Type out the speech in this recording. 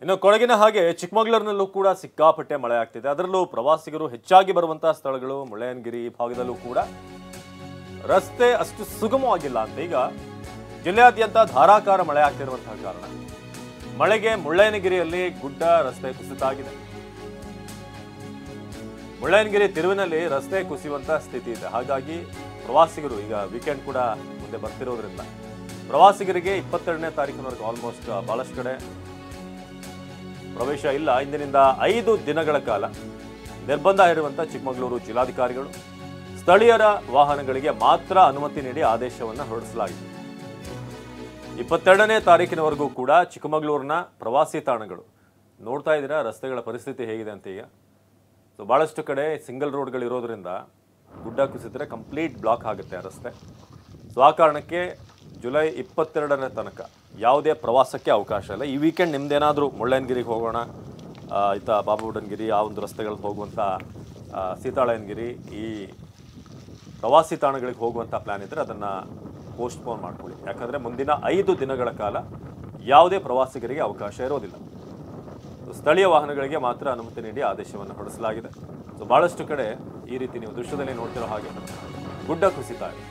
ಇನ್ನು ಕೊಡಗಿನ ಹಾಗೆ ಚಿಕ್ಕಮಗಳೂರಿನಲ್ಲೂ ಕೂಡ ಸಿಕ್ಕಾಪಟ್ಟೆ ಮಳೆ ಆಗ್ತಿದೆ. ಅದರಲ್ಲೂ ಪ್ರವಾಸಿಗರು ಹೆಚ್ಚಾಗಿ ಬರುವಂತಹ ಸ್ಥಳಗಳು ಮುಳ್ಳಯ್ಯನಗಿರಿ ಭಾಗದಲ್ಲೂ ಕೂಡ ರಸ್ತೆ ಅಷ್ಟು ಸುಗಮವಾಗಿಲ್ಲ ಅಂತ ಈಗ ಜಿಲ್ಲೆಯಾದ್ಯಂತ ಧಾರಾಕಾರ ಮಳೆ ಆಗ್ತಿರುವಂತಹ ಕಾರಣ ಮಳೆಗೆ ಮುಳ್ಳಯ್ಯನಗಿರಿಯಲ್ಲಿ ಗುಡ್ಡ ರಸ್ತೆ ಕುಸಿತ ಆಗಿದೆ. ಮುಳ್ಳಯ್ಯನಗಿರಿ ತಿರುವಿನಲ್ಲಿ ರಸ್ತೆ ಕುಸಿಯುವಂತಹ ಸ್ಥಿತಿ ಇದೆ. ಹಾಗಾಗಿ ಪ್ರವಾಸಿಗರು ಈಗ ವೀಕೆಂಡ್ ಕೂಡ ಮುಂದೆ ಬರ್ತಿರೋದ್ರಿಂದ ಪ್ರವಾಸಿಗರಿಗೆ 22ನೇ ತಾರೀಕಿನವರೆಗೂ ಆಲ್ಮೋಸ್ಟ್ ಬಹಳಷ್ಟು ಕಡೆ ಪ್ರವೇಶ ಇಲ್ಲ. ಇಂದಿನಿಂದ 5 ದಿನಗಳ ಕಾಲ ನಿರ್ಬಂಧ ಇರುವಂತಹ ಚಿಕ್ಕಮಗಳೂರು ಜಿಲ್ಲಾಧಿಕಾರಿಗಳು ಸ್ಥಳೀಯರ ವಾಹನಗಳಿಗೆ ಮಾತ್ರ ಅನುಮತಿ ನೀಡಿ ಆದೇಶವನ್ನು ಹೊರಡಿಸಲಾಗಿದೆ. 22ನೇ ತಾರೀಕಿನವರೆಗೂ ಕೂಡ ಚಿಕ್ಕಮಗಳೂರಿನ ಪ್ರವಾಸಿ ತಾಣಗಳು ನೋಡ್ತಾ ಇದ್ದೀರಾ ರಸ್ತೆಗಳ ಪರಿಸ್ಥಿತಿ ಹೇಗಿದೆ ಅಂತ. ಈಗ ಸೊ ಬಹಳಷ್ಟು ಕಡೆ ಸಿಂಗಲ್ ರೋಡ್ಗಳು ಇರೋದ್ರಿಂದ ಗುಡ್ಡ ಕುಸಿದ್ರೆ ಕಂಪ್ಲೀಟ್ ಬ್ಲಾಕ್ ಆಗುತ್ತೆ ಆ ರಸ್ತೆ. ಸೊ ಆ ಕಾರಣಕ್ಕೆ ಜುಲೈ 22ರ ತನಕ ಯಾವುದೇ ಪ್ರವಾಸಕ್ಕೆ ಅವಕಾಶ ಇಲ್ಲ. ಈ ವೀಕೆಂಡ್ ನಿಮ್ದೇನಾದರೂ ಮುಳ್ಳಯ್ಯನಗಿರಿಗೆ ಹೋಗೋಣ, ಆಯಿತಾ, ಬಾಬಾಬುಡನ್ಗಿರಿ ಆ ಒಂದು ರಸ್ತೆಗಳಿಗೆ ಹೋಗುವಂಥ ಸೀತಾಳಯ್ಯನಗಿರಿ ಈ ಪ್ರವಾಸಿ ತಾಣಗಳಿಗೆ ಹೋಗುವಂಥ ಪ್ಲ್ಯಾನ್ ಇದ್ದರೆ ಅದನ್ನು ಪೋಸ್ಟ್ಪೋನ್ ಮಾಡ್ಕೊಳ್ಳಿ. ಯಾಕಂದರೆ ಮುಂದಿನ 5 ದಿನಗಳ ಕಾಲ ಯಾವುದೇ ಪ್ರವಾಸಿಗರಿಗೆ ಅವಕಾಶ ಇರೋದಿಲ್ಲ. ಸ್ಥಳೀಯ ವಾಹನಗಳಿಗೆ ಮಾತ್ರ ಅನುಮತಿ ನೀಡಿ ಆದೇಶವನ್ನು ಹೊರಡಿಸಲಾಗಿದೆ. ಸೊ ಭಾಳಷ್ಟು ಕಡೆ ಈ ರೀತಿ ನೀವು ದೃಶ್ಯದಲ್ಲಿ ನೋಡ್ತಿರೋ ಹಾಗೆ ಗುಡ್ಡ ಕುಸಿತ ಇದೆ.